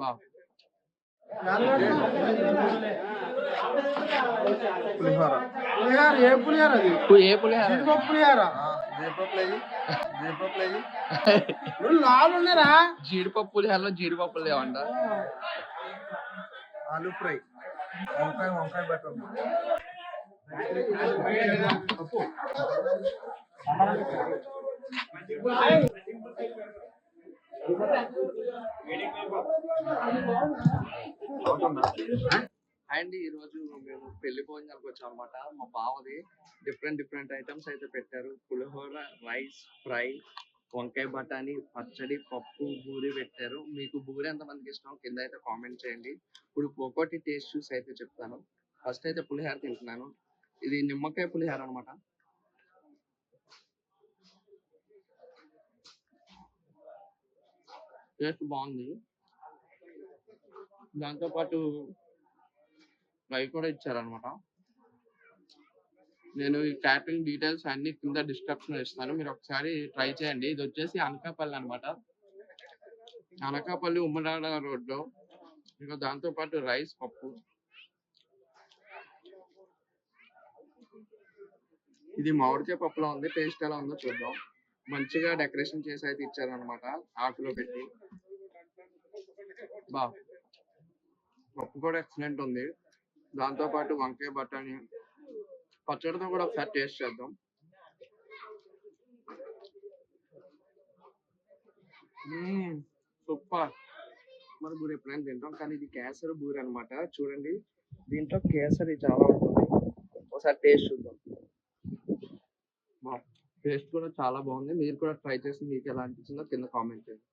బా పులిహోర పులిహార ఏ పులిహార అది ఏ పులిహార జీడిపప్పు పులిహార నువ్వు లాలు ఉన్నారా జీడిపప్పు పులిహారలో జీడిపప్పులు లేవంట. ఆలూ ఫ్రై వంకాయ బటర్ అండ్ ఈ రోజు మేము పెళ్లి భోజనాలకు వచ్చాం అనమాట. మా బావది డిఫరెంట్ ఐటమ్స్ అయితే పెట్టారు. పులిహోర, రైస్, ఫ్రై, వంకాయ బఠానీ, పచ్చడి, పప్పు, బూరి పెట్టారు. మీకు బూరి ఎంతమందికి ఇష్టం కింద అయితే కామెంట్ చేయండి. ఇప్పుడు ఒక్కొక్కటి టేస్ట్ చూసి అయితే చెప్తాను. ఫస్ట్ అయితే పులిహోర తింటున్నాను. ఇది నిమ్మకాయ పులిహోర అనమాట. టేస్ట్ బాగుంది. దాంతోపాటు ఫ్రై కూడా ఇచ్చారనమాట. నేను ఈ క్యాటరింగ్ డీటెయిల్స్ అన్ని కింద డిస్క్రిప్షన్ ఇస్తాను, మీరు ఒకసారి ట్రై చేయండి. ఇది వచ్చేసి అనకాపల్లి అనమాట. అనకాపల్లి ఉమ్మడాడ రోడ్లో. ఇంకా దాంతోపాటు రైస్, పప్పు. ఇది మామిడికాయ పప్పులో ఉంది. టేస్ట్ ఎలా ఉందో చూద్దాం. మంచిగా డెకరేషన్ చేసి అయితే ఇచ్చారనమాట, ఆకులో పెట్టి. బా పప్పు కూడా ఎక్సలెంట్ ఉంది. దాంతోపాటు వంకాయ బఠానీ, పచ్చడితో కూడా ఒకసారి టేస్ట్ చేద్దాం. సూపర్. మరి బూరి ఎప్పుడైనా తింటాం, కానీ ఇది కేసరి బూరి అనమాట. చూడండి, దీంట్లో కేసరి చాలా ఉంటుంది. ఒకసారి టేస్ట్ చూద్దాం. టేస్ట్ కూడా చాలా బాగుంది. మీరు కూడా ట్రై చేసి మీకు ఎలా అనిపించిందో కింద కామెంట్ చేయండి.